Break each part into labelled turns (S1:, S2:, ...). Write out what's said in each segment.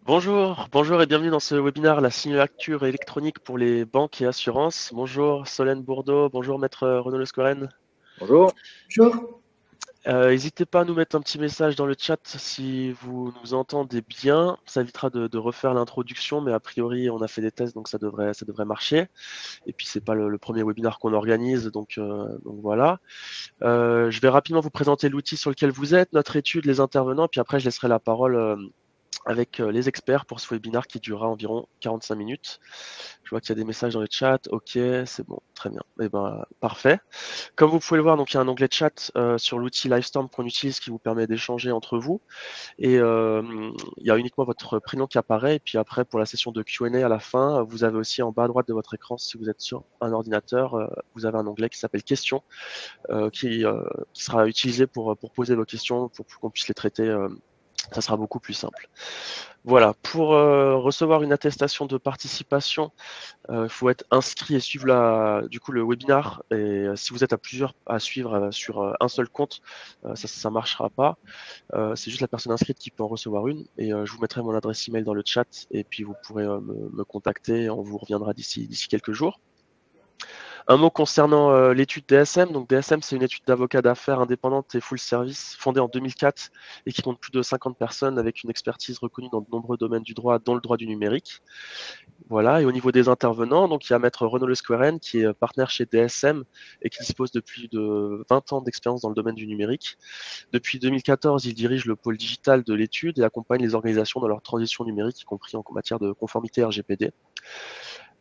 S1: Bonjour et bienvenue dans ce webinaire, la signature électronique pour les banques et assurances. Bonjour Solène Bourdeau, bonjour Maître Renaud Lescoren.
S2: Bonjour.
S3: Bonjour.
S1: N'hésitez pas à nous mettre un petit message dans le chat si vous nous entendez bien. Ça évitera de refaire l'introduction, mais a priori on a fait des tests donc ça devrait marcher. Et puis c'est pas le premier webinaire qu'on organise, donc voilà. Je vais rapidement vous présenter l'outil sur lequel vous êtes, notre étude, les intervenants, puis après je laisserai la parole avec les experts pour ce webinaire qui durera environ 45 minutes. Je vois qu'il y a des messages dans le chat. Ok, c'est bon, très bien. Eh ben, parfait. Comme vous pouvez le voir, donc il y a un onglet chat sur l'outil Livestorm qu'on utilise qui vous permet d'échanger entre vous. Et il y a uniquement votre prénom qui apparaît. Et puis après, pour la session de Q&A à la fin, vous avez aussi en bas à droite de votre écran, si vous êtes sur un ordinateur, vous avez un onglet qui s'appelle Questions, qui sera utilisé pour poser vos questions, pour qu'on puisse les traiter. Ça sera beaucoup plus simple. Voilà, pour recevoir une attestation de participation, il faut être inscrit et suivre le webinar. Et si vous êtes à plusieurs à suivre sur un seul compte, ça marchera pas. C'est juste la personne inscrite qui peut en recevoir une. Et je vous mettrai mon adresse email dans le chat et puis vous pourrez me contacter. On vous reviendra d'ici quelques jours. Un mot concernant l'étude DSM. Donc DSM, c'est une étude d'avocat d'affaires indépendante et full service fondée en 2004 et qui compte plus de 50 personnes avec une expertise reconnue dans de nombreux domaines du droit, dont le droit du numérique. Voilà. Et au niveau des intervenants, donc il y a Maître Renaud Lesqueren qui est partenaire chez DSM et qui dispose de plus de 20 ans d'expérience dans le domaine du numérique. Depuis 2014, il dirige le pôle digital de l'étude et accompagne les organisations dans leur transition numérique, y compris en matière de conformité RGPD.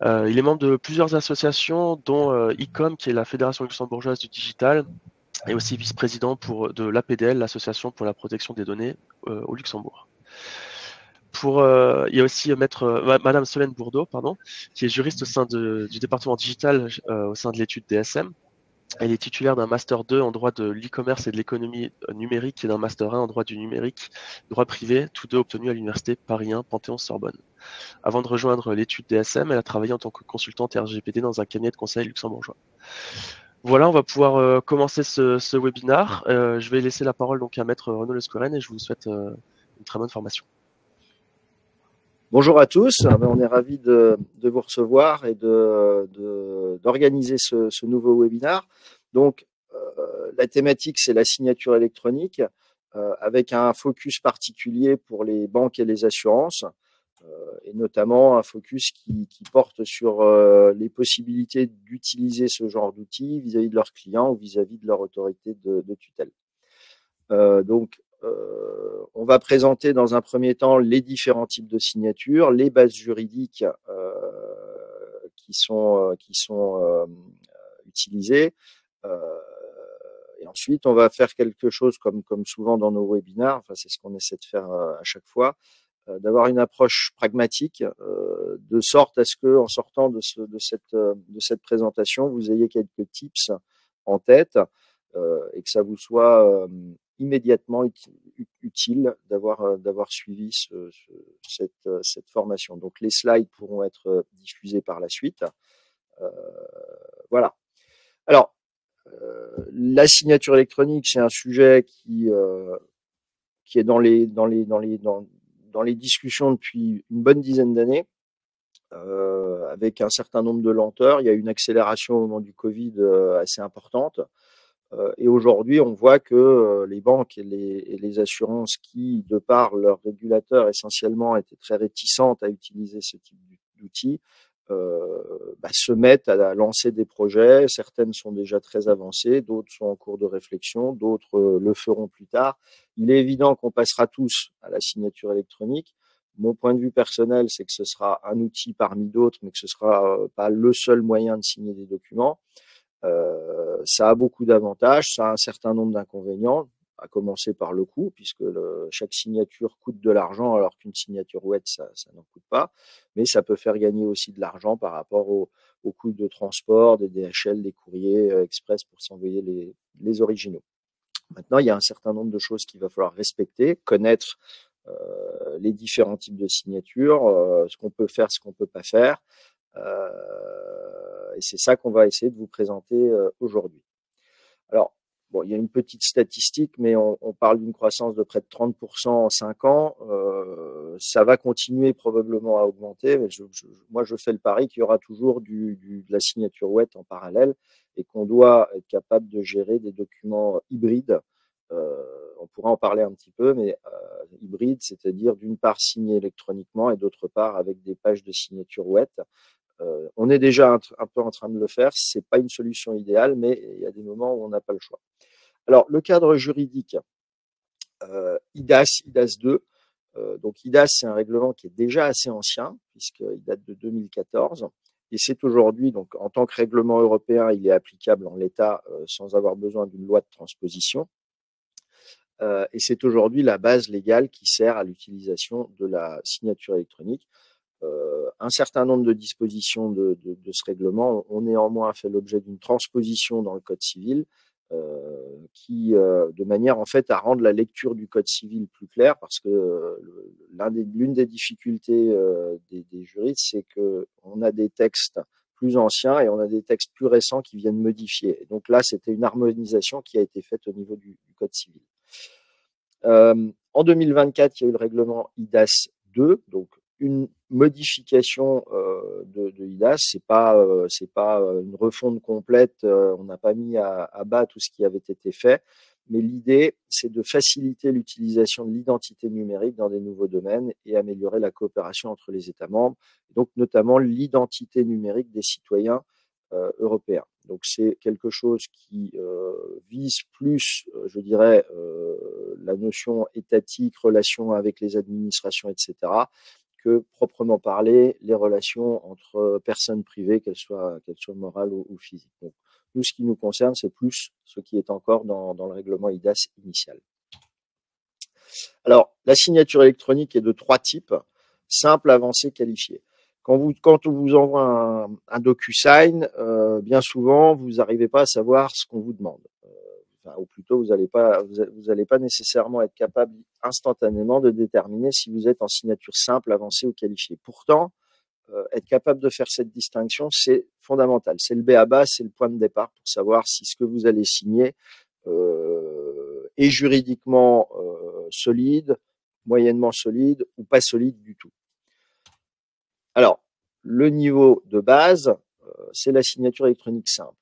S1: Il est membre de plusieurs associations, dont ICOM, qui est la Fédération luxembourgeoise du digital, et aussi vice-président de l'APDL, l'Association pour la protection des données au Luxembourg. Il y a aussi Madame Solène Bourdeau, qui est juriste au sein du département digital au sein de l'étude DSM. Elle est titulaire d'un Master 2 en droit de l'e-commerce et de l'économie numérique et d'un Master 1 en droit du numérique, droit privé, tous deux obtenus à l'université Paris 1 Panthéon-Sorbonne. Avant de rejoindre l'étude DSM, elle a travaillé en tant que consultante RGPD dans un cabinet de conseil luxembourgeois. Voilà, on va pouvoir commencer ce webinaire. Je vais laisser la parole donc à Maître Renaud Lesqueren et je vous souhaite une très bonne formation.
S2: Bonjour à tous. On est ravis de vous recevoir et d'organiser ce nouveau webinaire. Donc, la thématique, c'est la signature électronique avec un focus particulier pour les banques et les assurances et notamment un focus qui porte sur les possibilités d'utiliser ce genre d'outils vis-à-vis de leurs clients ou vis-à-vis de leur autorité de tutelle. On va présenter dans un premier temps les différents types de signatures, les bases juridiques qui sont utilisées. Et ensuite, on va faire quelque chose comme souvent dans nos webinaires, enfin, c'est ce qu'on essaie de faire à chaque fois, d'avoir une approche pragmatique, de sorte à ce que, en sortant de cette présentation, vous ayez quelques tips en tête et que ça vous soit immédiatement utile d'avoir suivi cette formation. Donc les slides pourront être diffusés par la suite. Voilà. Alors, la signature électronique, c'est un sujet qui est dans les discussions depuis une bonne dizaine d'années, avec un certain nombre de lenteurs. Il y a eu une accélération au moment du Covid assez importante. Et aujourd'hui, on voit que les banques et les assurances qui, de par leurs régulateurs essentiellement, étaient très réticentes à utiliser ce type d'outils, se mettent à lancer des projets. Certaines sont déjà très avancées, d'autres sont en cours de réflexion, d'autres le feront plus tard. Il est évident qu'on passera tous à la signature électronique. Mon point de vue personnel, c'est que ce sera un outil parmi d'autres, mais que ce sera pas le seul moyen de signer des documents. Ça a beaucoup d'avantages, ça a un certain nombre d'inconvénients, à commencer par le coût, puisque chaque signature coûte de l'argent, alors qu'une signature web, ça n'en coûte pas. Mais ça peut faire gagner aussi de l'argent par rapport au coût de transport, des DHL, des courriers express pour s'envoyer les originaux. Maintenant, il y a un certain nombre de choses qu'il va falloir respecter, connaître les différents types de signatures, ce qu'on peut faire, ce qu'on peut pas faire. Et c'est ça qu'on va essayer de vous présenter aujourd'hui. Alors, Bon, il y a une petite statistique, mais on parle d'une croissance de près de 30% en 5 ans. Ça va continuer probablement à augmenter, mais moi, je fais le pari qu'il y aura toujours de la signature wet en parallèle et qu'on doit être capable de gérer des documents hybrides. On pourra en parler un petit peu, mais hybride, c'est-à-dire d'une part signé électroniquement et d'autre part avec des pages de signature wet. On est déjà un peu en train de le faire. C'est pas une solution idéale, mais il y a des moments où on n'a pas le choix. Alors, le cadre juridique, IDAS 2. Donc, IDAS, c'est un règlement qui est déjà assez ancien, puisqu'il date de 2014. Et c'est aujourd'hui, donc, en tant que règlement européen, il est applicable en l'état sans avoir besoin d'une loi de transposition. Et c'est aujourd'hui la base légale qui sert à l'utilisation de la signature électronique. Un certain nombre de dispositions de ce règlement ont néanmoins fait l'objet d'une transposition dans le Code civil qui, de manière en fait à rendre la lecture du Code civil plus claire, parce que l'une des difficultés des juristes, c'est qu'on a des textes plus anciens et on a des textes plus récents qui viennent modifier. Et donc là, c'était une harmonisation qui a été faite au niveau du Code civil. En 2024, il y a eu le règlement IDAS 2, donc une modification de IDAS. C'est pas une refonte complète. On n'a pas mis à bas tout ce qui avait été fait, mais l'idée, c'est de faciliter l'utilisation de l'identité numérique dans des nouveaux domaines et améliorer la coopération entre les États membres, donc notamment l'identité numérique des citoyens européens. Donc c'est quelque chose qui vise plus, je dirais, la notion étatique, relation avec les administrations, etc., que proprement parler les relations entre personnes privées, qu'elles soient morales ou physiques. Donc, nous, ce qui nous concerne, c'est plus ce qui est encore dans le règlement IDAS initial. Alors, la signature électronique est de 3 types: simple, avancée, qualifiée. Quand on vous envoie un DocuSign, bien souvent, vous n'arrivez pas à savoir ce qu'on vous demande. Ou plutôt, vous n'allez pas nécessairement être capable instantanément de déterminer si vous êtes en signature simple, avancée ou qualifiée. Pourtant, être capable de faire cette distinction, c'est fondamental. C'est le b.a.-ba, c'est le point de départ pour savoir si ce que vous allez signer est juridiquement solide, moyennement solide ou pas solide du tout. Alors, le niveau de base, c'est la signature électronique simple.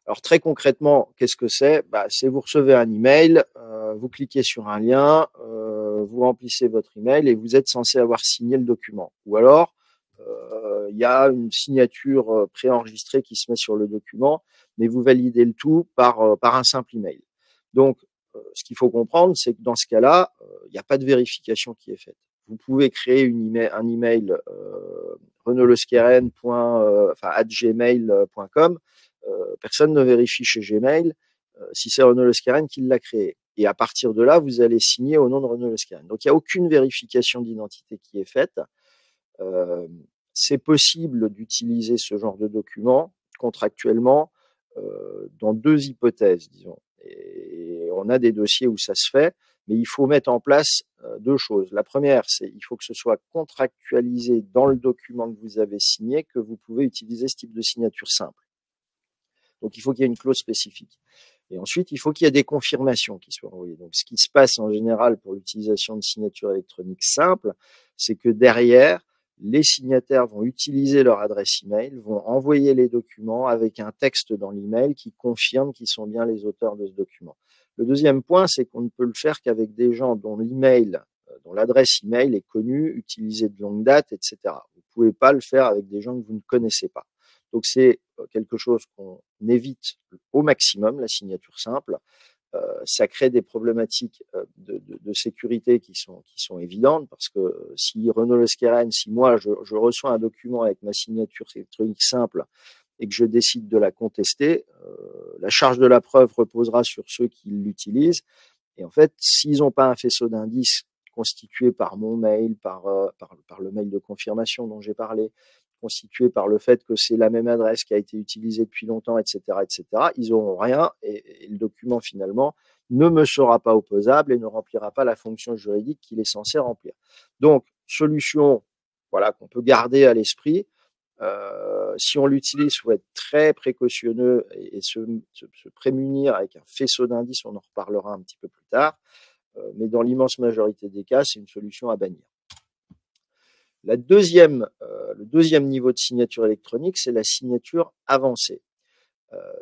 S2: Alors très concrètement, qu'est-ce que c'est? C'est vous recevez un email, vous cliquez sur un lien, vous remplissez votre email et vous êtes censé avoir signé le document. Ou alors, il y a une signature préenregistrée qui se met sur le document, mais vous validez le tout par un simple email. Donc, ce qu'il faut comprendre, c'est que dans ce cas-là, il n'y a pas de vérification qui est faite. Vous pouvez créer un email renaultskeren.gmail.com. Personne ne vérifie chez Gmail si c'est Renaud Leskeren qui l'a créé. Et à partir de là, vous allez signer au nom de Renaud Leskeren. Donc, il n'y a aucune vérification d'identité qui est faite. C'est possible d'utiliser ce genre de document contractuellement dans 2 hypothèses, disons. Et on a des dossiers où ça se fait, mais il faut mettre en place 2 choses. La première, c'est il faut que ce soit contractualisé dans le document que vous avez signé, que vous pouvez utiliser ce type de signature simple. Donc, il faut qu'il y ait une clause spécifique. Et ensuite, il faut qu'il y ait des confirmations qui soient envoyées. Donc, ce qui se passe en général pour l'utilisation de signature électronique simple, c'est que derrière, les signataires vont utiliser leur adresse email, vont envoyer les documents avec un texte dans l'email qui confirme qu'ils sont bien les auteurs de ce document. Le deuxième point, c'est qu'on ne peut le faire qu'avec des gens dont l'adresse email est connue, utilisée de longue date, etc. Vous ne pouvez pas le faire avec des gens que vous ne connaissez pas. Donc, c'est quelque chose qu'on évite au maximum, la signature simple. Ça crée des problématiques de sécurité qui sont évidentes, parce que si Renaud Leskeren, si moi je reçois un document avec ma signature électronique simple et que je décide de la contester, la charge de la preuve reposera sur ceux qui l'utilisent. Et en fait, s'ils n'ont pas un faisceau d'indices constitué par mon mail, par le mail de confirmation dont j'ai parlé, constitué par le fait que c'est la même adresse qui a été utilisée depuis longtemps, etc., ils n'auront rien et le document finalement ne me sera pas opposable et ne remplira pas la fonction juridique qu'il est censé remplir. Donc, solution, voilà, qu'on peut garder à l'esprit. Si on l'utilise, il faut être très précautionneux et se prémunir avec un faisceau d'indices, on en reparlera un petit peu plus tard. Mais dans l'immense majorité des cas, c'est une solution à bannir. Le deuxième niveau de signature électronique, c'est la signature avancée.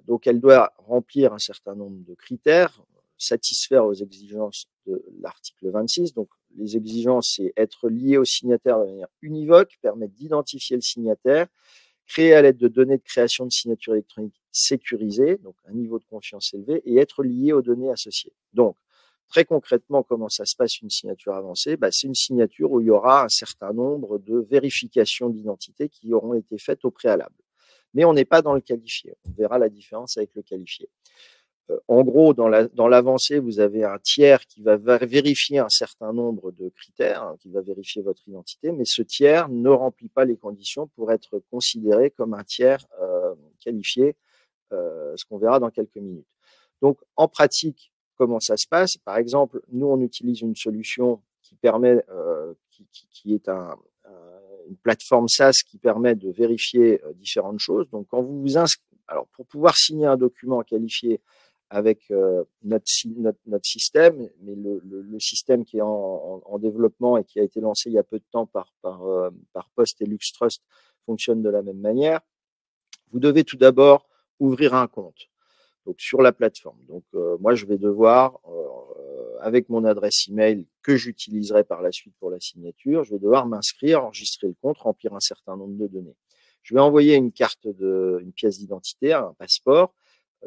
S2: Donc, elle doit remplir un certain nombre de critères, satisfaire aux exigences de l'article 26. Donc, les exigences, c'est être lié au signataire de manière univoque, permettre d'identifier le signataire, créer à l'aide de données de création de signature électronique sécurisées, donc un niveau de confiance élevé, et être lié aux données associées. Donc, très concrètement, comment ça se passe une signature avancée? C'est une signature où il y aura un certain nombre de vérifications d'identité qui auront été faites au préalable. Mais on n'est pas dans le qualifié. On verra la différence avec le qualifié. En gros, dans l'avancée, vous avez un tiers qui va vérifier un certain nombre de critères, qui va vérifier votre identité, mais ce tiers ne remplit pas les conditions pour être considéré comme un tiers qualifié, ce qu'on verra dans quelques minutes. Donc, en pratique, comment ça se passe? Par exemple, nous, on utilise une solution qui permet, qui est une plateforme SaaS qui permet de vérifier différentes choses. Donc, quand vous vous inscrivez, alors pour pouvoir signer un document qualifié avec notre système, mais le système qui est en développement et qui a été lancé il y a peu de temps par Post et LuxTrust fonctionne de la même manière. Vous devez tout d'abord ouvrir un compte, donc sur la plateforme. Donc moi, je vais devoir, avec mon adresse email que j'utiliserai par la suite pour la signature, je vais devoir m'inscrire, enregistrer le compte, remplir un certain nombre de données. Je vais envoyer une pièce d'identité, un passeport,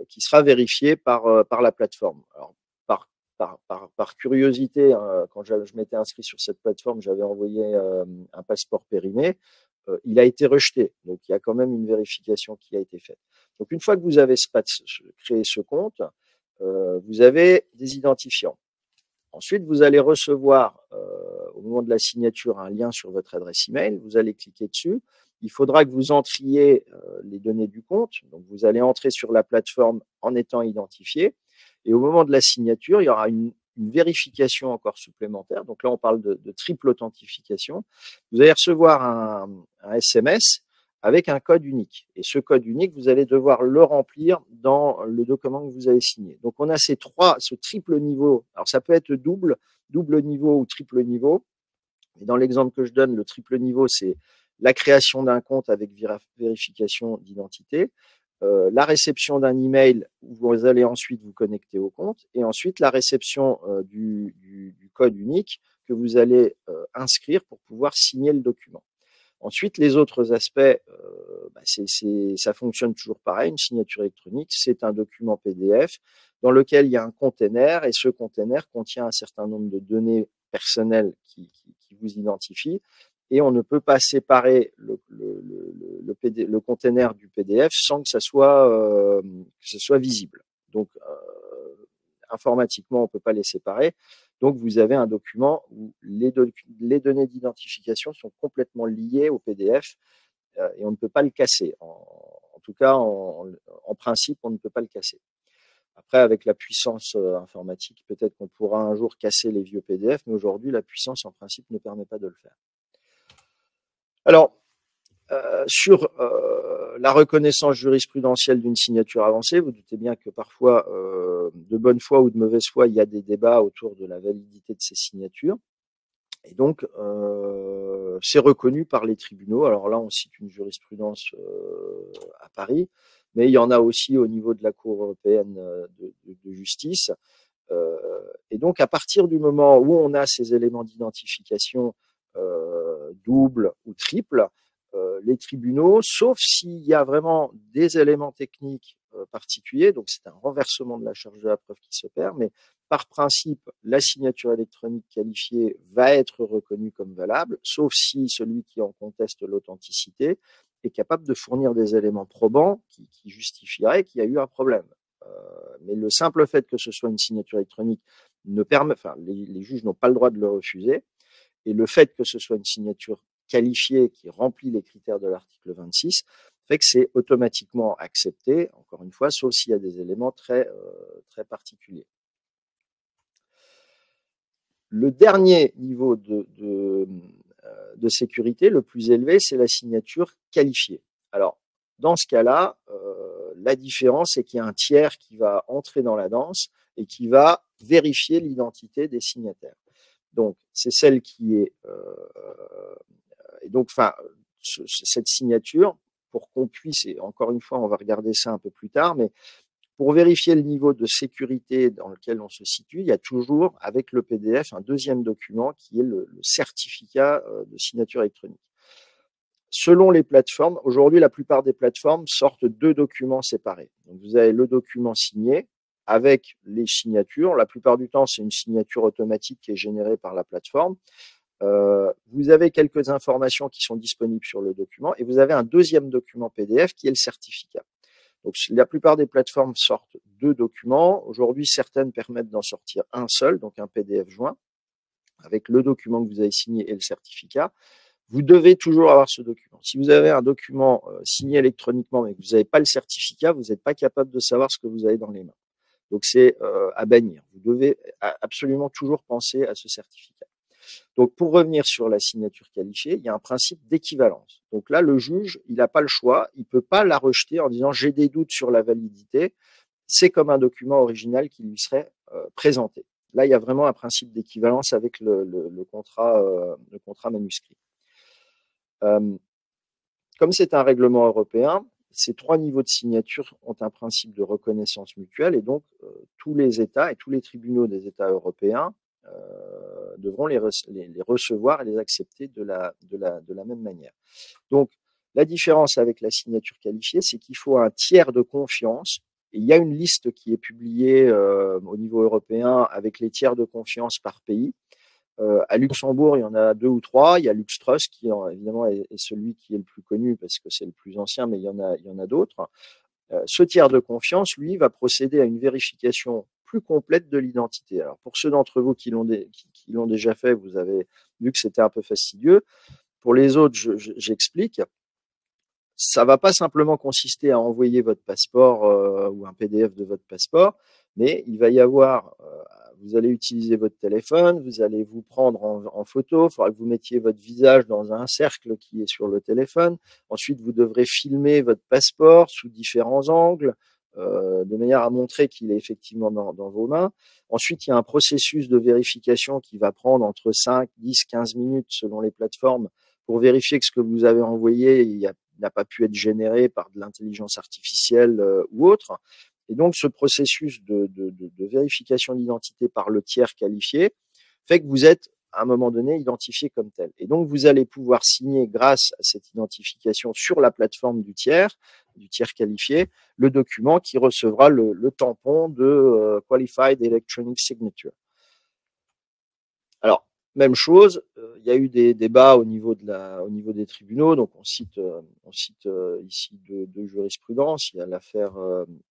S2: qui sera vérifié par la plateforme. Alors, par curiosité, quand je m'étais inscrit sur cette plateforme, j'avais envoyé un passeport périmé. Il a été rejeté. Donc, il y a quand même une vérification qui a été faite. Donc, une fois que vous avez créé ce compte, vous avez des identifiants. Ensuite, vous allez recevoir au moment de la signature un lien sur votre adresse email. Vous allez cliquer dessus. Il faudra que vous entriez les données du compte. Donc, vous allez entrer sur la plateforme en étant identifié. Et au moment de la signature, il y aura une vérification encore supplémentaire. Donc là, on parle de triple authentification. Vous allez recevoir un SMS avec un code unique. Et ce code unique, vous allez devoir le remplir dans le document que vous avez signé. Donc, on a ce triple niveau. Alors, ça peut être double niveau ou triple niveau. Et dans l'exemple que je donne, le triple niveau, c'est la création d'un compte avec vérification d'identité, la réception d'un email où vous allez ensuite vous connecter au compte, et ensuite la réception du code unique que vous allez inscrire pour pouvoir signer le document. Ensuite, les autres aspects, ça fonctionne toujours pareil. Une signature électronique, c'est un document PDF dans lequel il y a un container, et ce container contient un certain nombre de données personnelles qui vous identifient, et on ne peut pas séparer le container du PDF sans que ça soit visible. Donc, informatiquement, on ne peut pas les séparer. Donc, vous avez un document où les données d'identification sont complètement liées au PDF et on ne peut pas le casser. En tout cas, en principe, on ne peut pas le casser. Après, avec la puissance informatique, peut-être qu'on pourra un jour casser les vieux PDF, mais aujourd'hui, la puissance, en principe, ne permet pas de le faire. Alors, sur la reconnaissance jurisprudentielle d'une signature avancée, vous doutez bien que parfois, de bonne foi ou de mauvaise foi, il y a des débats autour de la validité de ces signatures. Et donc, c'est reconnu par les tribunaux. Alors là, on cite une jurisprudence à Paris, mais il y en a aussi au niveau de la Cour européenne de justice. Et donc, à partir du moment où on a ces éléments d'identification double ou triple, les tribunaux, sauf s'il y a vraiment des éléments techniques particuliers, donc c'est un renversement de la charge de la preuve qui s'opère, mais par principe, la signature électronique qualifiée va être reconnue comme valable, sauf si celui qui en conteste l'authenticité est capable de fournir des éléments probants qui justifieraient qu'il y a eu un problème. Mais le simple fait que ce soit une signature électronique les juges n'ont pas le droit de le refuser, et le fait que ce soit une signature qualifiée qui remplit les critères de l'article 26 fait que c'est automatiquement accepté, encore une fois, sauf s'il y a des éléments très particuliers. Le dernier niveau de sécurité, le plus élevé, c'est la signature qualifié. Alors, dans ce cas-là, la différence, c'est qu'il y a un tiers qui va entrer dans la danse et qui va vérifier l'identité des signataires. Donc, c'est celle qui est... et donc, enfin, cette signature, pour qu'on puisse, et encore une fois, on va regarder ça un peu plus tard, mais pour vérifier le niveau de sécurité dans lequel on se situe, il y a toujours, avec le PDF, un deuxième document qui est le certificat de signature électronique. Selon les plateformes, aujourd'hui, la plupart des plateformes sortent deux documents séparés. Donc, vous avez le document signé avec les signatures. La plupart du temps, c'est une signature automatique qui est générée par la plateforme. Vous avez quelques informations qui sont disponibles sur le document et vous avez un deuxième document PDF qui est le certificat. Donc, la plupart des plateformes sortent deux documents. Aujourd'hui, certaines permettent d'en sortir un seul, donc un PDF joint, avec le document que vous avez signé et le certificat. Vous devez toujours avoir ce document. Si vous avez un document signé électroniquement mais que vous n'avez pas le certificat, vous n'êtes pas capable de savoir ce que vous avez dans les mains. Donc, c'est à bannir. Vous devez absolument toujours penser à ce certificat. Donc, pour revenir sur la signature qualifiée, il y a un principe d'équivalence. Donc là, le juge, il n'a pas le choix. Il ne peut pas la rejeter en disant « j'ai des doutes sur la validité ». C'est comme un document original qui lui serait présenté. Là, il y a vraiment un principe d'équivalence avec le contrat manuscrit. Comme c'est un règlement européen, ces trois niveaux de signature ont un principe de reconnaissance mutuelle et donc tous les États et tous les tribunaux des États européens devront les recevoir et les accepter de la même manière. Donc, la différence avec la signature qualifiée, c'est qu'il faut un tiers de confiance. Et il y a une liste qui est publiée au niveau européen avec les tiers de confiance par pays. À Luxembourg, il y en a 2 ou 3. Il y a LuxTrust qui, évidemment, est celui qui est le plus connu parce que c'est le plus ancien, mais il y en a d'autres. Ce tiers de confiance, lui, va procéder à une vérification plus complète de l'identité. Alors, pour ceux d'entre vous qui l'ont déjà fait, vous avez vu que c'était un peu fastidieux. Pour les autres, j'explique. Ça va pas simplement consister à envoyer votre passeport ou un PDF de votre passeport, mais il va y avoir, vous allez utiliser votre téléphone, vous allez vous prendre en photo, il faudra que vous mettiez votre visage dans un cercle qui est sur le téléphone. Ensuite, vous devrez filmer votre passeport sous différents angles, de manière à montrer qu'il est effectivement dans vos mains. Ensuite, il y a un processus de vérification qui va prendre entre 5, 10, 15 minutes selon les plateformes pour vérifier que ce que vous avez envoyé n'a pas pu être généré par de l'intelligence artificielle ou autre. Et donc, ce processus de vérification d'identité par le tiers qualifié fait que vous êtes, à un moment donné, identifié comme tel. Et donc, vous allez pouvoir signer, grâce à cette identification sur la plateforme du tiers qualifié, le document qui recevra le tampon de Qualified Electronic Signature. Alors, même chose, il y a eu des débats au niveau des tribunaux. Donc, on cite ici deux jurisprudences. Il y a l'affaire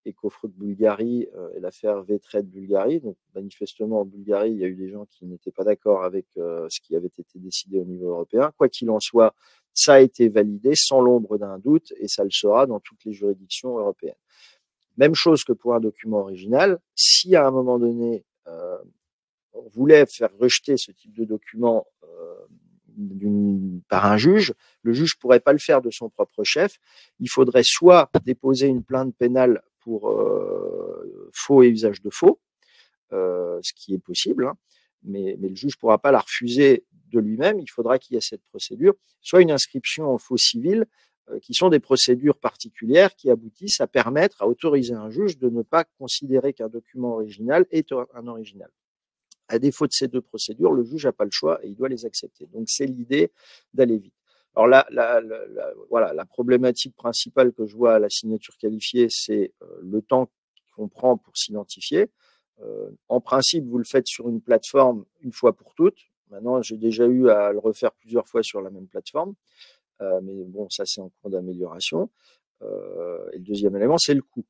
S2: Ecofraud Bulgarie et l'affaire V-Trade Bulgarie. Donc, manifestement, en Bulgarie, il y a eu des gens qui n'étaient pas d'accord avec ce qui avait été décidé au niveau européen. Quoi qu'il en soit, ça a été validé sans l'ombre d'un doute et ça le sera dans toutes les juridictions européennes. Même chose que pour un document original. Si à un moment donné, on voulait faire rejeter ce type de document par un juge, le juge ne pourrait pas le faire de son propre chef. Il faudrait soit déposer une plainte pénale pour faux et usage de faux, ce qui est possible, hein, mais le juge ne pourra pas la refuser de lui-même. Il faudra qu'il y ait cette procédure, soit une inscription en faux civil, qui sont des procédures particulières qui aboutissent à permettre, à autoriser un juge de ne pas considérer qu'un document original est un original. À défaut de ces deux procédures, le juge n'a pas le choix et il doit les accepter. Donc, c'est l'idée d'aller vite. Alors, voilà, la problématique principale que je vois à la signature qualifiée, c'est le temps qu'on prend pour s'identifier. En principe, vous le faites sur une plateforme une fois pour toutes. Maintenant, j'ai déjà eu à le refaire plusieurs fois sur la même plateforme. Mais bon, ça, c'est en cours d'amélioration. Et le deuxième élément, c'est le coût.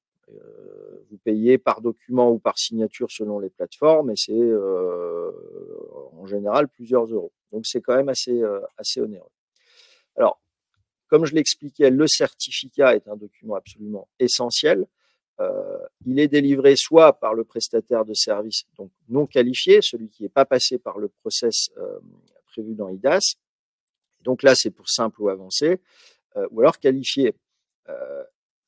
S2: Vous payez par document ou par signature selon les plateformes et c'est en général plusieurs euros. Donc c'est quand même assez onéreux. Alors, comme je l'expliquais, le certificat est un document absolument essentiel. Il est délivré soit par le prestataire de service, donc non qualifié, celui qui n'est pas passé par le process prévu dans IDAS. Donc là, c'est pour simple ou avancé. ou alors qualifié.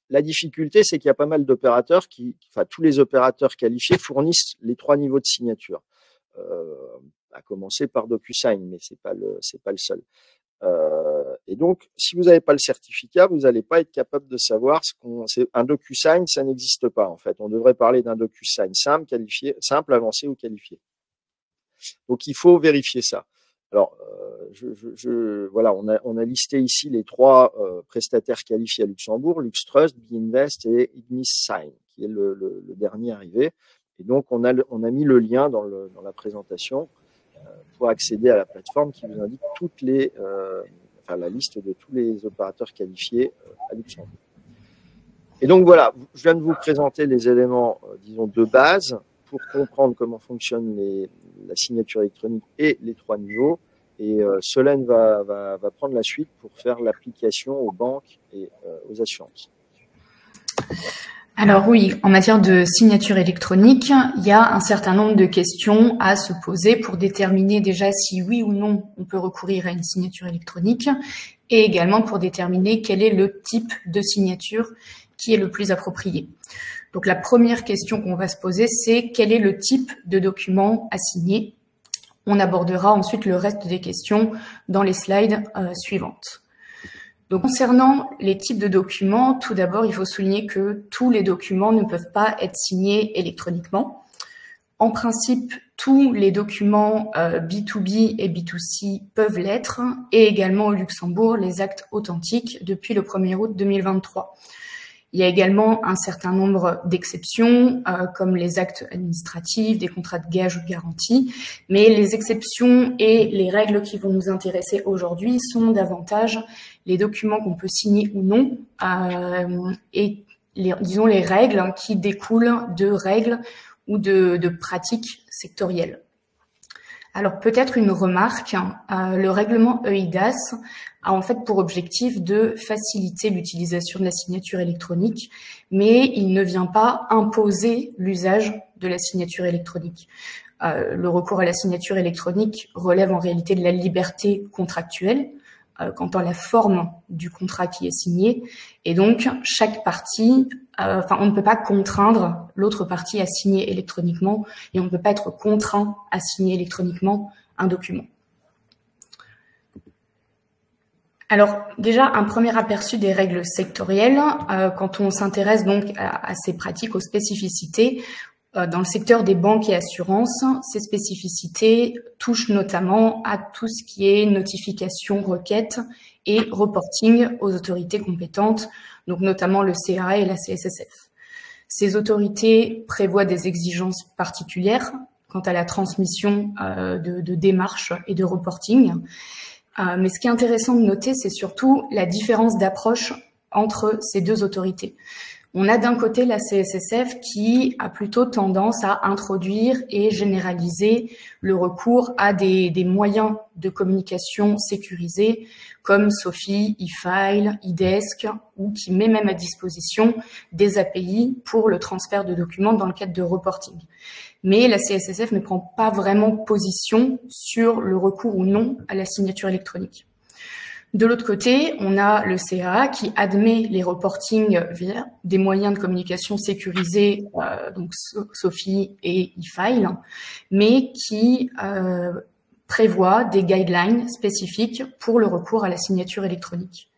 S2: La difficulté, c'est qu'il y a pas mal d'opérateurs enfin, tous les opérateurs qualifiés fournissent les 3 niveaux de signature, à commencer par DocuSign, mais c'est pas le seul. Et donc, si vous n'avez pas le certificat, vous n'allez pas être capable de savoir un DocuSign, ça n'existe pas en fait. On devrait parler d'un DocuSign simple, qualifié, simple, avancé ou qualifié. Donc, il faut vérifier ça. Alors, voilà, on a listé ici les 3 prestataires qualifiés à Luxembourg, LuxTrust, BeInvest et IgnisSign, qui est le dernier arrivé. Et donc, on a mis le lien dans la présentation pour accéder à la plateforme qui vous indique la liste de tous les opérateurs qualifiés à Luxembourg. Et donc voilà, je viens de vous présenter les éléments, disons, de base pour comprendre comment fonctionne la signature électronique et les 3 niveaux. Et Solène va prendre la suite pour faire l'application aux banques et aux assurances.
S3: Alors oui, en matière de signature électronique, il y a un certain nombre de questions à se poser pour déterminer déjà si oui ou non on peut recourir à une signature électronique et également pour déterminer quel est le type de signature qui est le plus approprié. Donc la première question qu'on va se poser, c'est quel est le type de document à signer. On abordera ensuite le reste des questions dans les slides suivantes. Donc, concernant les types de documents, tout d'abord, il faut souligner que tous les documents ne peuvent pas être signés électroniquement. En principe, tous les documents B2B et B2C peuvent l'être, et également au Luxembourg, les actes authentiques depuis le 1er août 2023. Il y a également un certain nombre d'exceptions, comme les actes administratifs, des contrats de gage ou de garantie, mais les exceptions et les règles qui vont nous intéresser aujourd'hui sont davantage les documents qu'on peut signer ou non, et disons les règles qui découlent de règles ou de pratiques sectorielles. Alors peut-être une remarque, le règlement EIDAS a en fait pour objectif de faciliter l'utilisation de la signature électronique, mais il ne vient pas imposer l'usage de la signature électronique. Le recours à la signature électronique relève en réalité de la liberté contractuelle quant à la forme du contrat qui est signé, et donc chaque partie, on ne peut pas contraindre l'autre partie à signer électroniquement, et on ne peut pas être contraint à signer électroniquement un document. Alors déjà, un premier aperçu des règles sectorielles, quand on s'intéresse donc à ces pratiques, aux spécificités, dans le secteur des banques et assurances, ces spécificités touchent notamment à tout ce qui est notification, requête et reporting aux autorités compétentes, donc notamment le CA et la CSSF. Ces autorités prévoient des exigences particulières quant à la transmission de démarches et de reporting. Mais ce qui est intéressant de noter, c'est surtout la différence d'approche entre ces deux autorités. On a d'un côté la CSSF qui a plutôt tendance à introduire et généraliser le recours à des moyens de communication sécurisés comme SOFI, eFile, eDesk, ou qui met même à disposition des API pour le transfert de documents dans le cadre de reporting. Mais la CSSF ne prend pas vraiment position sur le recours ou non à la signature électronique. De l'autre côté, on a le CAA qui admet les reportings via des moyens de communication sécurisés, donc SOFI et eFile, mais qui prévoit des guidelines spécifiques pour le recours à la signature électronique.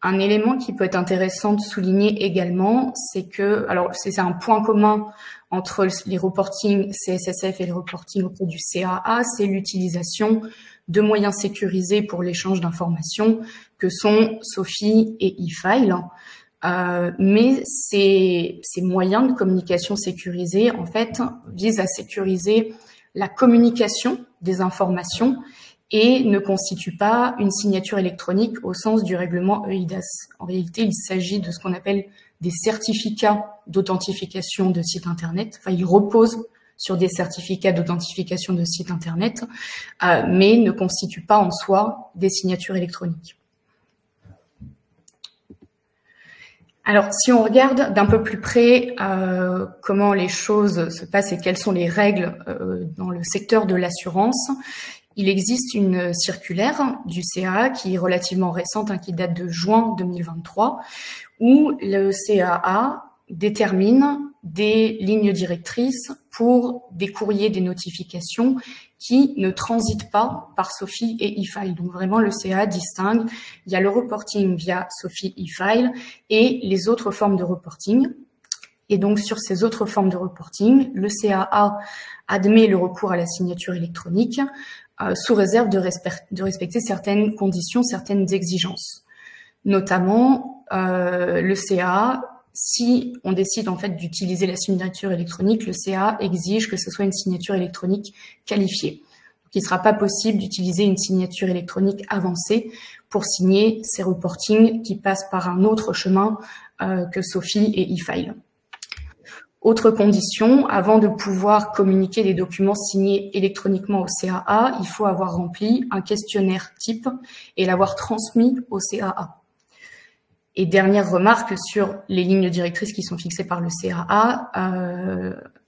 S3: Un élément qui peut être intéressant de souligner également, c'est que, alors c'est un point commun entre les reportings CSSF et les reportings auprès du CAA, c'est l'utilisation de moyens sécurisés pour l'échange d'informations que sont SOFI et eFile. Mais ces moyens de communication sécurisés, en fait, visent à sécuriser la communication des informations et ne constituent pas une signature électronique au sens du règlement EIDAS. En réalité, il s'agit de ce qu'on appelle des certificats d'authentification de sites Internet. Enfin, ils reposent sur des certificats d'authentification de sites Internet, mais ne constituent pas en soi des signatures électroniques. Alors, si on regarde d'un peu plus près comment les choses se passent et quelles sont les règles dans le secteur de l'assurance, il existe une circulaire du CAA qui est relativement récente, qui date de juin 2023, où le CAA détermine des lignes directrices pour des courriers, des notifications qui ne transitent pas par SOFI et e-file. Donc vraiment, le CAA distingue, il y a le reporting via SOFI e-file et les autres formes de reporting. Et donc, sur ces autres formes de reporting, le CAA admet le recours à la signature électronique sous réserve de respecter certaines conditions, certaines exigences. Notamment, le CAA, si on décide en fait d'utiliser la signature électronique, le CAA exige que ce soit une signature électronique qualifiée. Donc, il ne sera pas possible d'utiliser une signature électronique avancée pour signer ces reportings qui passent par un autre chemin que SOFI et e-file. Autre condition, avant de pouvoir communiquer des documents signés électroniquement au CAA, il faut avoir rempli un questionnaire type et l'avoir transmis au CAA. Et dernière remarque sur les lignes directrices qui sont fixées par le CAA,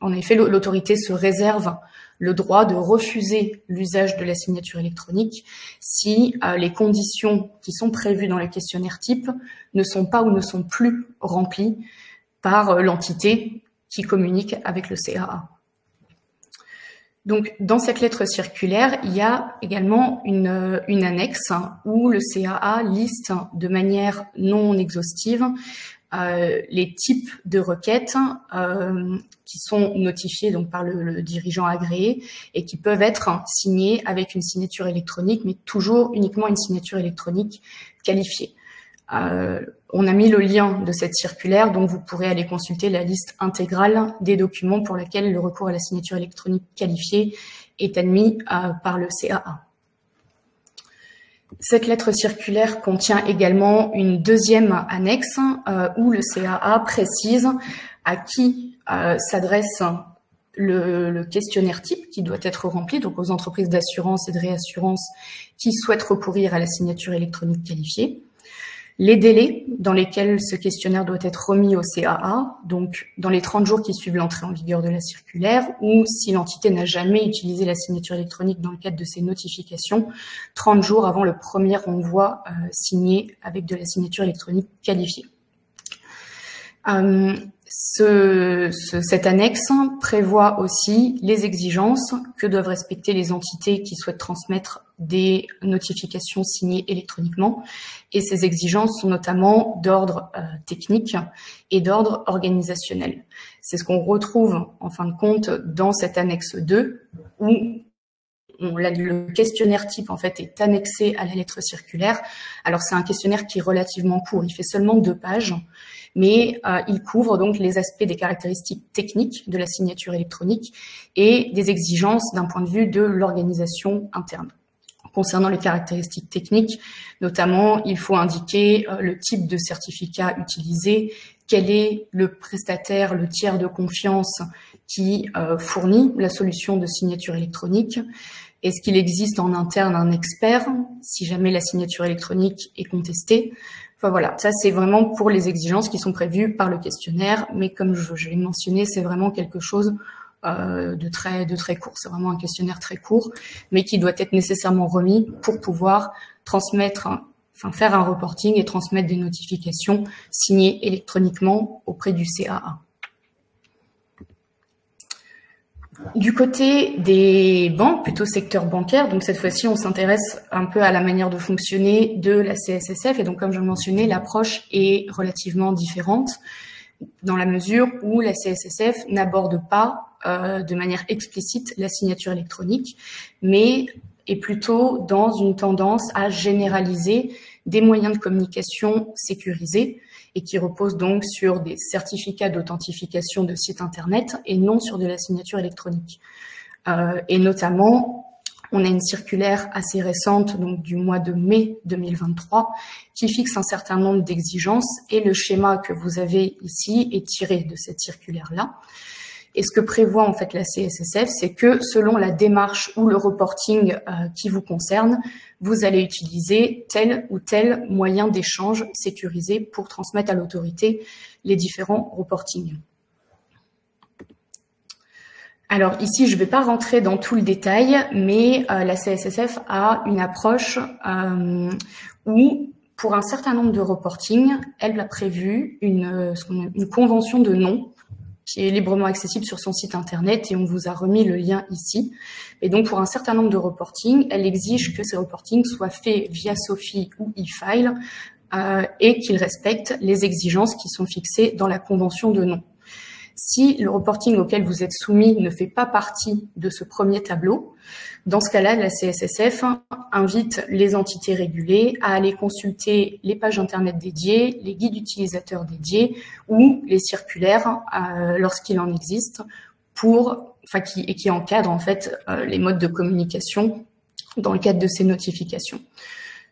S3: en effet, l'autorité se réserve le droit de refuser l'usage de la signature électronique si les conditions qui sont prévues dans le questionnaire type ne sont pas ou ne sont plus remplies par l'entité qui communique avec le CAA. Donc, dans cette lettre circulaire, il y a également une annexe où le CAA liste de manière non exhaustive les types de requêtes qui sont notifiées donc par le dirigeant agréé et qui peuvent être signées avec une signature électronique, mais toujours uniquement une signature électronique qualifiée. On a mis le lien de cette circulaire, donc vous pourrez aller consulter la liste intégrale des documents pour lesquels le recours à la signature électronique qualifiée est admis par le CAA. Cette lettre circulaire contient également une deuxième annexe où le CAA précise à qui s'adresse le questionnaire type qui doit être rempli, donc aux entreprises d'assurance et de réassurance qui souhaitent recourir à la signature électronique qualifiée. Les délais dans lesquels ce questionnaire doit être remis au CAA, donc dans les 30 jours qui suivent l'entrée en vigueur de la circulaire, ou si l'entité n'a jamais utilisé la signature électronique dans le cadre de ses notifications, 30 jours avant le premier renvoi signé avec de la signature électronique qualifiée. Cette annexe prévoit aussi les exigences que doivent respecter les entités qui souhaitent transmettre des notifications signées électroniquement. Et ces exigences sont notamment d'ordre technique et d'ordre organisationnel. C'est ce qu'on retrouve en fin de compte dans cette annexe 2 où le questionnaire type en fait est annexé à la lettre circulaire. Alors c'est un questionnaire qui est relativement court, il fait seulement 2 pages, mais il couvre donc les aspects des caractéristiques techniques de la signature électronique et des exigences d'un point de vue de l'organisation interne. Concernant les caractéristiques techniques, notamment, il faut indiquer le type de certificat utilisé, quel est le prestataire, le tiers de confiance qui fournit la solution de signature électronique. Est-ce qu'il existe en interne un expert si jamais la signature électronique est contestée? Enfin voilà, ça c'est vraiment pour les exigences qui sont prévues par le questionnaire, mais comme je l'ai mentionné, c'est vraiment quelque chose de très court. C'est vraiment un questionnaire très court, mais qui doit être nécessairement remis pour pouvoir faire un reporting et transmettre des notifications signées électroniquement auprès du CAA. Du côté des banques, plutôt secteur bancaire, donc cette fois-ci on s'intéresse un peu à la manière de fonctionner de la CSSF et donc comme je le mentionnais, l'approche est relativement différente dans la mesure où la CSSF n'aborde pas de manière explicite la signature électronique, mais est plutôt dans une tendance à généraliser des moyens de communication sécurisés et qui reposent donc sur des certificats d'authentification de sites internet et non sur de la signature électronique. Et notamment, on a une circulaire assez récente, donc du mois de mai 2023, qui fixe un certain nombre d'exigences et le schéma que vous avez ici est tiré de cette circulaire-là. Et ce que prévoit en fait la CSSF, c'est que selon la démarche ou le reporting qui vous concerne, vous allez utiliser tel ou tel moyen d'échange sécurisé pour transmettre à l'autorité les différents reportings. Alors ici, je ne vais pas rentrer dans tout le détail, mais la CSSF a une approche où, pour un certain nombre de reporting, elle a prévu une convention de nom qui est librement accessible sur son site internet et on vous a remis le lien ici. Et donc, pour un certain nombre de reporting, elle exige que ces reportings soient faits via SOFI ou e-file et qu'ils respectent les exigences qui sont fixées dans la convention de nom. Si le reporting auquel vous êtes soumis ne fait pas partie de ce premier tableau, dans ce cas-là, la CSSF invite les entités régulées à aller consulter les pages Internet dédiées, les guides utilisateurs dédiés ou les circulaires lorsqu'il en existe qui encadrent en fait les modes de communication dans le cadre de ces notifications.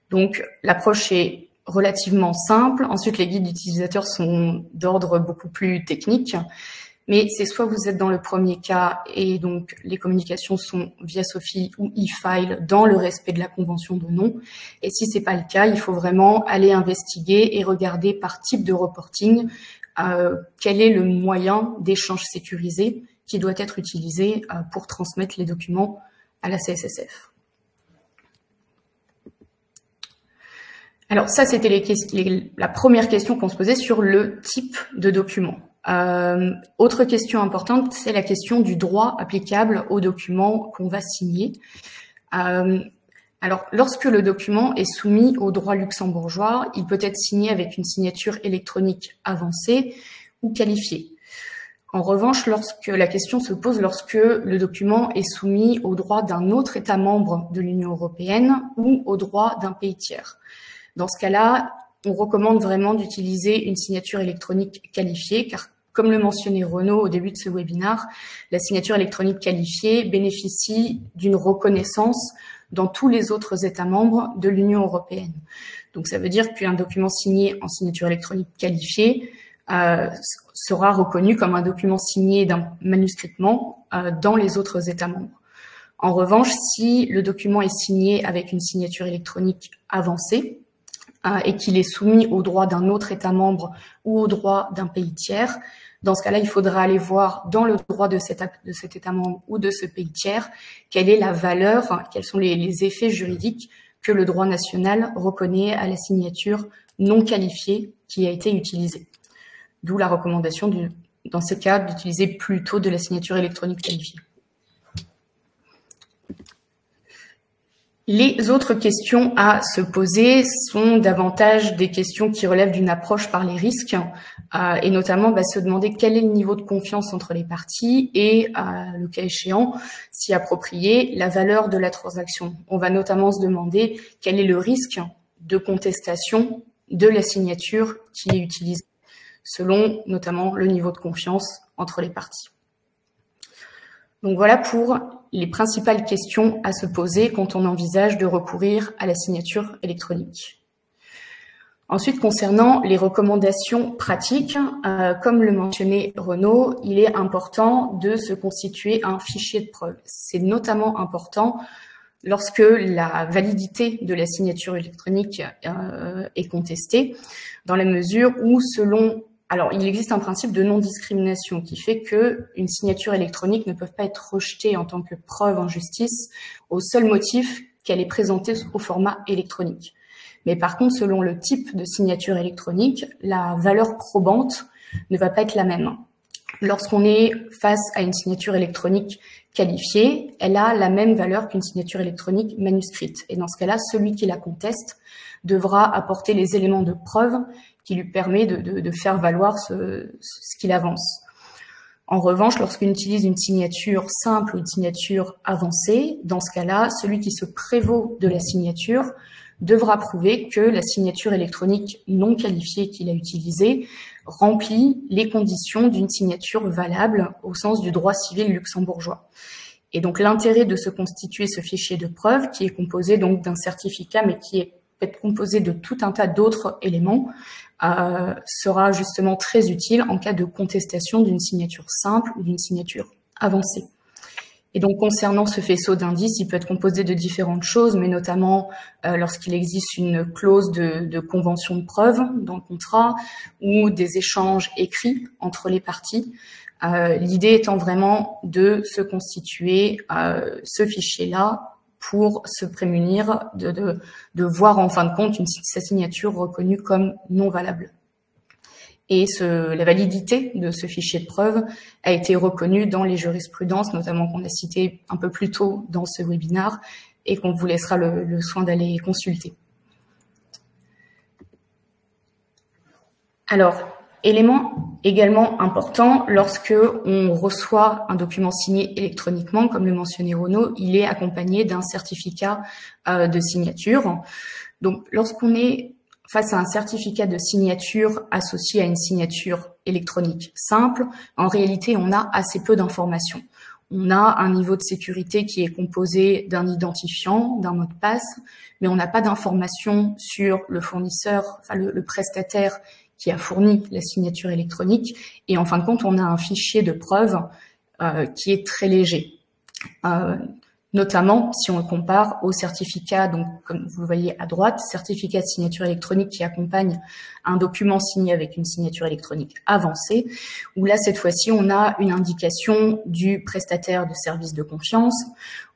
S3: Donc, l'approche est relativement simple. Ensuite, les guides utilisateurs sont d'ordre beaucoup plus technique. Mais c'est soit vous êtes dans le premier cas et donc les communications sont via SOFI ou e-file dans le respect de la convention de nom. Et si c'est pas le cas, il faut vraiment aller investiguer et regarder par type de reporting quel est le moyen d'échange sécurisé qui doit être utilisé pour transmettre les documents à la CSSF. Alors ça, c'était la première question qu'on se posait sur le type de document. Autre question importante, c'est la question du droit applicable au document qu'on va signer. Alors, lorsque le document est soumis au droit luxembourgeois, il peut être signé avec une signature électronique avancée ou qualifiée. En revanche, la question se pose lorsque le document est soumis au droit d'un autre État membre de l'Union européenne ou au droit d'un pays tiers. Dans ce cas-là, on recommande vraiment d'utiliser une signature électronique qualifiée, car comme le mentionnait Renaud au début de ce webinaire, la signature électronique qualifiée bénéficie d'une reconnaissance dans tous les autres États membres de l'Union européenne. Donc ça veut dire qu'un document signé en signature électronique qualifiée sera reconnu comme un document signé manuscritement dans les autres États membres. En revanche, si le document est signé avec une signature électronique avancée, et qu'il est soumis au droit d'un autre État membre ou au droit d'un pays tiers, dans ce cas-là, il faudra aller voir dans le droit de cet État membre ou de ce pays tiers quelle est la valeur, quels sont les effets juridiques que le droit national reconnaît à la signature non qualifiée qui a été utilisée. D'où la recommandation, dans ce cas, d'utiliser plutôt de la signature électronique qualifiée. Les autres questions à se poser sont davantage des questions qui relèvent d'une approche par les risques et notamment se demander quel est le niveau de confiance entre les parties et, le cas échéant, si approprié, la valeur de la transaction. On va notamment se demander quel est le risque de contestation de la signature qui est utilisée, selon notamment le niveau de confiance entre les parties. Donc voilà pour les principales questions à se poser quand on envisage de recourir à la signature électronique. Ensuite, concernant les recommandations pratiques, comme le mentionnait Renaud, il est important de se constituer un fichier de preuve. C'est notamment important lorsque la validité de la signature électronique est contestée, dans la mesure où, alors, il existe un principe de non-discrimination qui fait qu'une signature électronique ne peut pas être rejetée en tant que preuve en justice au seul motif qu'elle est présentée au format électronique. Mais par contre, selon le type de signature électronique, la valeur probante ne va pas être la même. Lorsqu'on est face à une signature électronique qualifiée, elle a la même valeur qu'une signature électronique manuscrite. Et dans ce cas-là, celui qui la conteste devra apporter les éléments de preuve qui lui permet de faire valoir ce qu'il avance. En revanche, lorsqu'on utilise une signature simple ou une signature avancée, dans ce cas-là, celui qui se prévaut de la signature devra prouver que la signature électronique non qualifiée qu'il a utilisée remplit les conditions d'une signature valable au sens du droit civil luxembourgeois. Et donc l'intérêt de se constituer ce fichier de preuve, qui est composé donc d'un certificat, mais qui peut être composé de tout un tas d'autres éléments, sera justement très utile en cas de contestation d'une signature simple ou d'une signature avancée. Et donc, concernant ce faisceau d'indices, il peut être composé de différentes choses, mais notamment lorsqu'il existe une clause de convention de preuve dans le contrat ou des échanges écrits entre les parties. L'idée étant vraiment de se constituer ce fichier-là pour se prémunir de voir en fin de compte sa signature reconnue comme non valable. Et la validité de ce fichier de preuve a été reconnue dans les jurisprudences, notamment qu'on a cité un peu plus tôt dans ce webinaire, et qu'on vous laissera le soin d'aller consulter. Alors, élément également important, lorsque on reçoit un document signé électroniquement, comme le mentionnait Renaud, il est accompagné d'un certificat de signature. Donc, lorsqu'on est face à un certificat de signature associé à une signature électronique simple, en réalité, on a assez peu d'informations. On a un niveau de sécurité qui est composé d'un identifiant, d'un mot de passe, mais on n'a pas d'informations sur le fournisseur, enfin le prestataire qui a fourni la signature électronique. Et en fin de compte, on a un fichier de preuve qui est très léger. Notamment si on le compare au certificat, donc comme vous le voyez à droite, certificat de signature électronique qui accompagne un document signé avec une signature électronique avancée, où là, cette fois-ci, on a une indication du prestataire de service de confiance.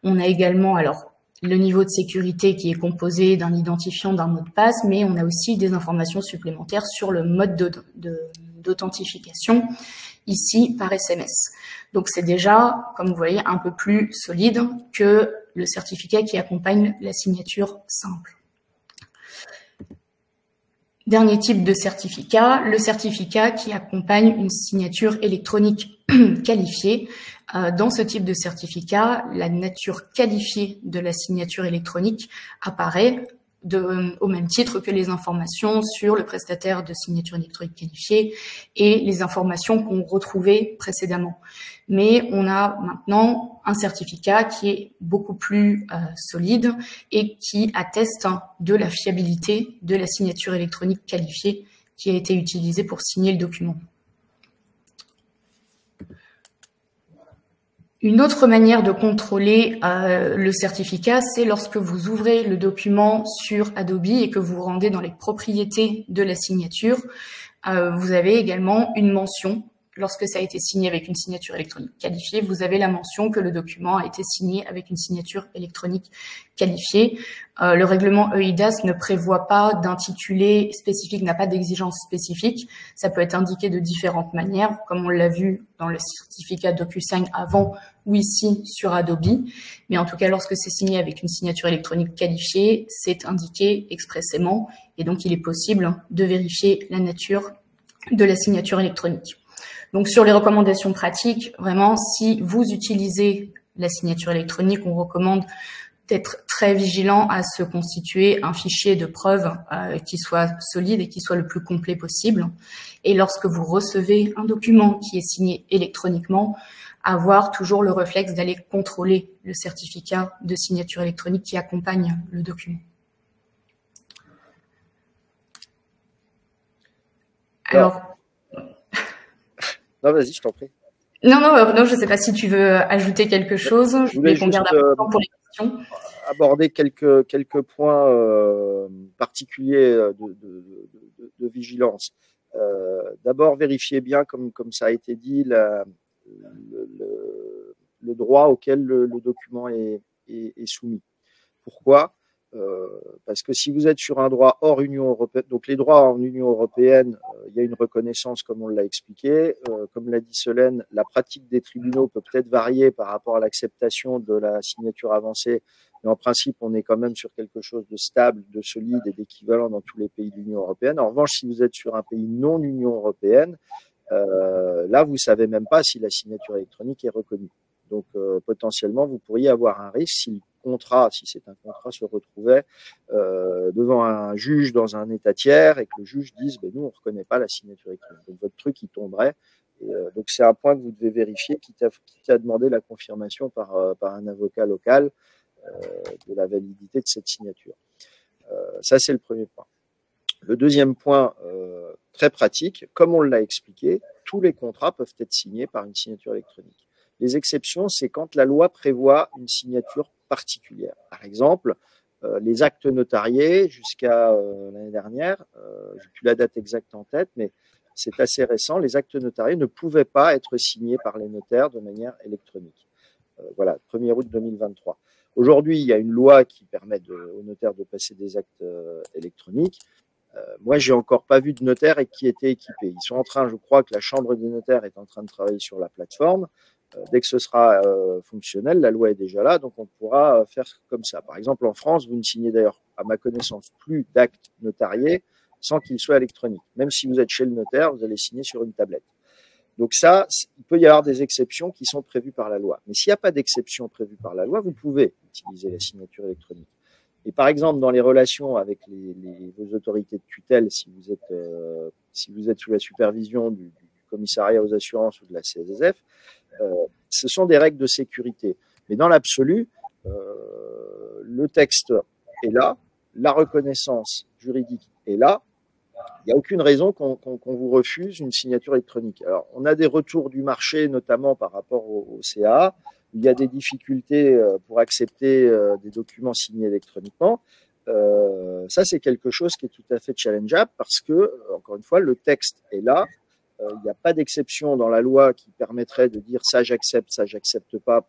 S3: On a également, alors, le niveau de sécurité qui est composé d'un identifiant, d'un mot de passe, mais on a aussi des informations supplémentaires sur le mode d'authentification, ici par SMS. Donc c'est déjà, comme vous voyez, un peu plus solide que le certificat qui accompagne la signature simple. Dernier type de certificat, le certificat qui accompagne une signature électronique qualifiée. Dans ce type de certificat, la nature qualifiée de la signature électronique apparaît au même titre que les informations sur le prestataire de signature électronique qualifiée et les informations qu'on retrouvait précédemment. Mais on a maintenant un certificat qui est beaucoup plus solide et qui atteste de la fiabilité de la signature électronique qualifiée qui a été utilisée pour signer le document. Une autre manière de contrôler le certificat, c'est lorsque vous ouvrez le document sur Adobe et que vous vous rendez dans les propriétés de la signature, vous avez également une mention. Lorsque ça a été signé avec une signature électronique qualifiée, vous avez la mention que le document a été signé avec une signature électronique qualifiée. Le règlement EIDAS ne prévoit pas d'intitulé spécifique, n'a pas d'exigence spécifique. Ça peut être indiqué de différentes manières, comme on l'a vu dans le certificat DocuSign avant ou ici sur Adobe. Mais en tout cas, lorsque c'est signé avec une signature électronique qualifiée, c'est indiqué expressément. Et donc, il est possible de vérifier la nature de la signature électronique. Donc, sur les recommandations pratiques, vraiment, si vous utilisez la signature électronique, on recommande d'être très vigilant à se constituer un fichier de preuve qui soit solide et qui soit le plus complet possible. Et lorsque vous recevez un document qui est signé électroniquement, avoir toujours le réflexe d'aller contrôler le certificat de signature électronique qui accompagne le document. Alors,
S2: non, vas-y, je t'en prie.
S3: Non, je ne sais pas si tu veux ajouter quelque chose.
S2: Je voulais juste
S3: pour les questions.
S2: Aborder quelques points particuliers de vigilance. D'abord, vérifiez bien, comme ça a été dit, le droit auquel le document est soumis. Pourquoi ? Parce que si vous êtes sur un droit hors Union européenne, donc les droits en Union européenne, il y a une reconnaissance comme on l'a expliqué. Comme l'a dit Solène, la pratique des tribunaux peut peut-être varier par rapport à l'acceptation de la signature avancée, mais en principe, on est quand même sur quelque chose de stable, de solide et d'équivalent dans tous les pays de l'Union européenne. En revanche, si vous êtes sur un pays non Union européenne, là, vous savez même pas si la signature électronique est reconnue. Donc, potentiellement, vous pourriez avoir un risque si c'est un contrat, se retrouvait devant un juge dans un État tiers et que le juge dise nous, on ne reconnaît pas la signature électronique. Donc, votre truc, il tomberait. Et, donc, c'est un point que vous devez vérifier, quitte à demander la confirmation par un avocat local de la validité de cette signature. Ça, c'est le premier point. Le deuxième point, très pratique, comme on l'a expliqué, tous les contrats peuvent être signés par une signature électronique. Les exceptions, c'est quand la loi prévoit une signature particulière. Par exemple, les actes notariés, jusqu'à l'année dernière, j'ai plus la date exacte en tête, mais c'est assez récent, les actes notariés ne pouvaient pas être signés par les notaires de manière électronique. Voilà, 1er août 2023. Aujourd'hui, il y a une loi qui permet aux notaires de passer des actes électroniques. Moi, j'ai encore pas vu de notaire qui était équipé. Ils sont en train, je crois que la Chambre des notaires est en train de travailler sur la plateforme. Dès que ce sera fonctionnel, la loi est déjà là, donc on pourra faire comme ça. Par exemple, en France, vous ne signez d'ailleurs, à ma connaissance, plus d'actes notariés sans qu'il soit électronique. Même si vous êtes chez le notaire, vous allez signer sur une tablette. Donc ça, il peut y avoir des exceptions qui sont prévues par la loi. Mais s'il n'y a pas d'exception prévue par la loi, vous pouvez utiliser la signature électronique. Et par exemple, dans les relations avec vos autorités de tutelle, si vous êtes sous la supervision du commissariat aux assurances ou de la CSSF, ce sont des règles de sécurité. Mais dans l'absolu, le texte est là, la reconnaissance juridique est là. Il n'y a aucune raison qu'on vous refuse une signature électronique. Alors, on a des retours du marché, notamment par rapport au CA. Il y a des difficultés pour accepter des documents signés électroniquement. Ça, c'est quelque chose qui est tout à fait challengeable parce que, encore une fois, le texte est là. Il n'y a pas d'exception dans la loi qui permettrait de dire ça j'accepte pas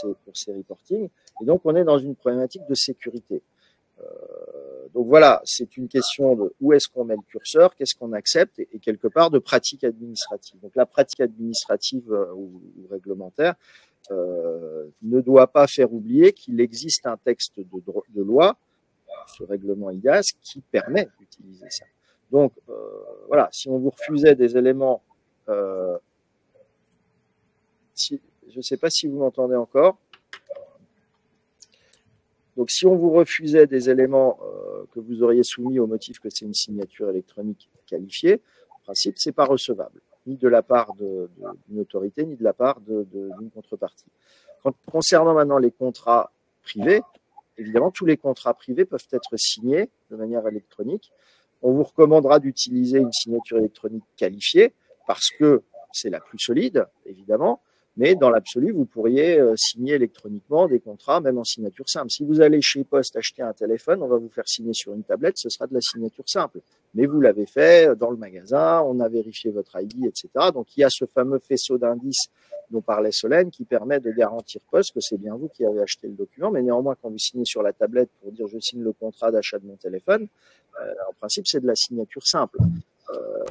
S2: pour ces reportings. Et donc, on est dans une problématique de sécurité. Donc voilà, c'est une question de où est-ce qu'on met le curseur, qu'est-ce qu'on accepte et quelque part de pratique administrative. Donc la pratique administrative ou réglementaire ne doit pas faire oublier qu'il existe un texte de loi, ce règlement IDAS, qui permet d'utiliser ça. Donc voilà, si on vous refusait des éléments, je ne sais pas si vous m'entendez encore. Donc, si on vous refusait des éléments que vous auriez soumis au motif que c'est une signature électronique qualifiée, en principe, c'est pas recevable, ni de la part d'une autorité, ni de la part d'une contrepartie. Concernant maintenant les contrats privés, évidemment, tous les contrats privés peuvent être signés de manière électronique. On vous recommandera d'utiliser une signature électronique qualifiée parce que c'est la plus solide, évidemment. Mais dans l'absolu, vous pourriez signer électroniquement des contrats, même en signature simple. Si vous allez chez Poste acheter un téléphone, on va vous faire signer sur une tablette, ce sera de la signature simple. Mais vous l'avez fait dans le magasin, on a vérifié votre ID, etc. Donc il y a ce fameux faisceau d'indices dont parlait Solène qui permet de garantir Poste que c'est bien vous qui avez acheté le document. Mais néanmoins, quand vous signez sur la tablette pour dire je signe le contrat d'achat de mon téléphone, en principe, c'est de la signature simple.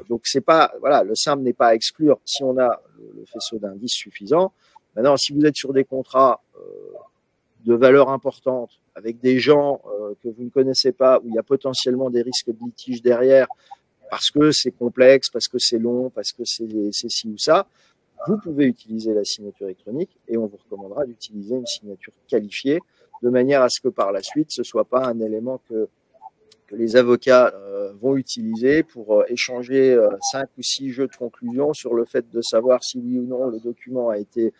S2: Donc c'est pas, voilà, le simple n'est pas à exclure si on a le faisceau d'indices suffisant. Maintenant, si vous êtes sur des contrats de valeur importante avec des gens que vous ne connaissez pas, où il y a potentiellement des risques de litige derrière, parce que c'est complexe, parce que c'est long, parce que c'est ci ou ça, vous pouvez utiliser la signature électronique et on vous recommandera d'utiliser une signature qualifiée de manière à ce que par la suite, ce soit pas un élément que les avocats vont utiliser pour échanger 5 ou 6 jeux de conclusion sur le fait de savoir si oui ou non le document a été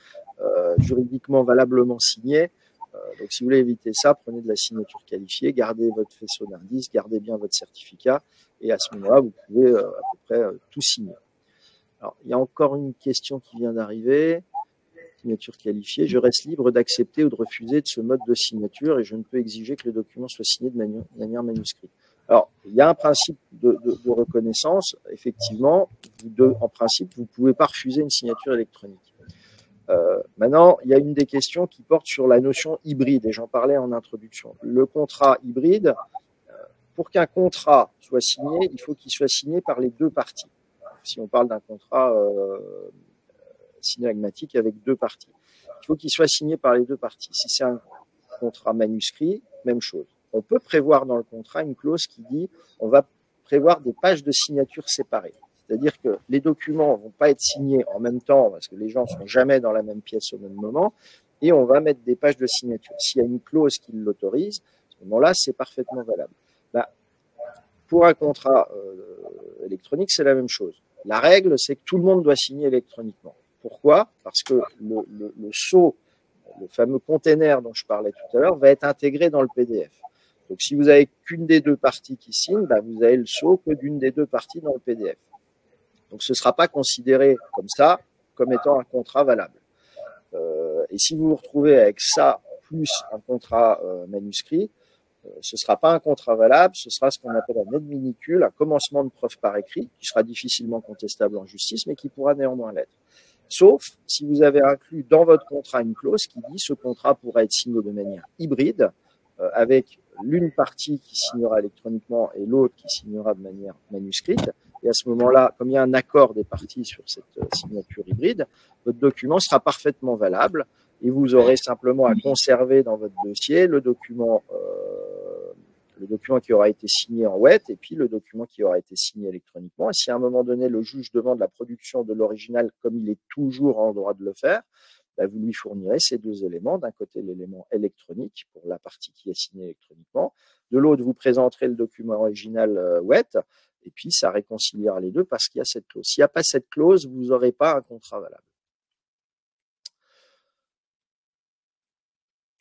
S2: juridiquement valablement signé. Donc si vous voulez éviter ça, prenez de la signature qualifiée, gardez votre faisceau d'indices, gardez bien votre certificat et à ce moment-là, vous pouvez à peu près tout signer. Alors, il y a encore une question qui vient d'arriver. Signature qualifiée. Je reste libre d'accepter ou de refuser de ce mode de signature et je ne peux exiger que le document soit signé de manière manuscrite. Alors, il y a un principe de reconnaissance. Effectivement, en principe, vous ne pouvez pas refuser une signature électronique. Maintenant, il y a une des questions qui porte sur la notion hybride et j'en parlais en introduction. Le contrat hybride, pour qu'un contrat soit signé, il faut qu'il soit signé par les deux parties. Si on parle d'un contrat synagmatique avec deux parties. Il faut qu'il soit signé par les deux parties. Si c'est un contrat manuscrit, même chose. On peut prévoir dans le contrat une clause qui dit on va prévoir des pages de signature séparées. C'est-à-dire que les documents vont pas être signés en même temps parce que les gens sont jamais dans la même pièce au même moment et on va mettre des pages de signature. S'il y a une clause qui l'autorise, à ce moment-là, c'est parfaitement valable. Là, pour un contrat électronique, c'est la même chose. La règle, c'est que tout le monde doit signer électroniquement. Pourquoi? Parce que le sceau, le fameux container dont je parlais tout à l'heure, va être intégré dans le PDF. Donc, si vous avez qu'une des deux parties qui signe, vous avez le sceau que d'une des deux parties dans le PDF. Donc, ce ne sera pas considéré comme ça, comme étant un contrat valable. Et si vous vous retrouvez avec ça, plus un contrat manuscrit, Ce ne sera pas un contrat valable, ce sera ce qu'on appelle un aide minicule, un commencement de preuve par écrit, qui sera difficilement contestable en justice, mais qui pourra néanmoins l'être. Sauf si vous avez inclus dans votre contrat une clause qui dit ce contrat pourra être signé de manière hybride, avec l'une partie qui signera électroniquement et l'autre qui signera de manière manuscrite. Et à ce moment-là, comme il y a un accord des parties sur cette signature hybride, votre document sera parfaitement valable et vous aurez simplement à conserver dans votre dossier le document qui aura été signé en wet et puis le document qui aura été signé électroniquement. Et si à un moment donné, le juge demande la production de l'original comme il est toujours en droit de le faire, vous lui fournirez ces deux éléments. D'un côté, l'élément électronique pour la partie qui est signée électroniquement. De l'autre, vous présenterez le document original wet et puis ça réconciliera les deux parce qu'il y a cette clause. S'il n'y a pas cette clause, vous n'aurez pas un contrat valable.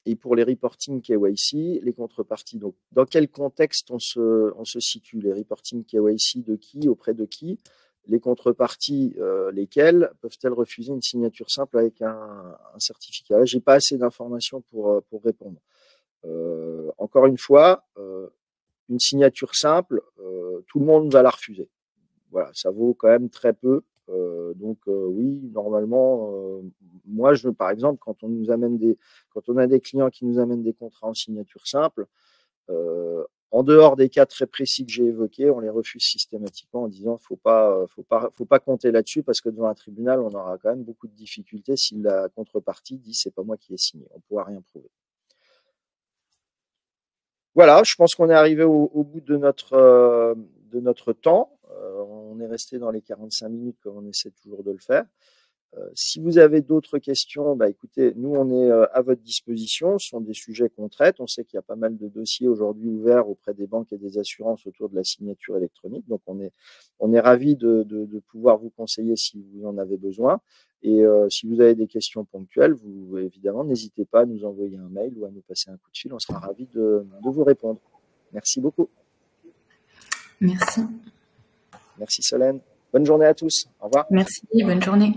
S2: Et pour les reporting KYC, les contreparties, donc dans quel contexte on se situe? Les reporting KYC de qui, auprès de qui? Les contreparties, lesquelles peuvent-elles refuser une signature simple avec un certificat? Là, j'ai pas assez d'informations pour répondre. Encore une fois, une signature simple, tout le monde va la refuser. Voilà, ça vaut quand même très peu. Donc oui, normalement, moi, par exemple, quand on a des clients qui nous amènent des contrats en signature simple, en dehors des cas très précis que j'ai évoqués, on les refuse systématiquement en disant faut pas compter là-dessus parce que devant un tribunal, on aura quand même beaucoup de difficultés si la contrepartie dit c'est pas moi qui ai signé, on pourra rien prouver. Voilà, je pense qu'on est arrivé au bout de notre temps. On est resté dans les 45 minutes comme on essaie toujours de le faire. Si vous avez d'autres questions, écoutez, nous on est à votre disposition. Ce sont des sujets qu'on traite. On sait qu'il y a pas mal de dossiers aujourd'hui ouverts auprès des banques et des assurances autour de la signature électronique. Donc on est ravis de pouvoir vous conseiller si vous en avez besoin. Et si vous avez des questions ponctuelles, vous évidemment n'hésitez pas à nous envoyer un mail ou à nous passer un coup de fil. On sera ravis de vous répondre. Merci beaucoup.
S3: Merci.
S2: Merci Solène. Bonne journée à tous. Au revoir.
S3: Merci, bonne journée.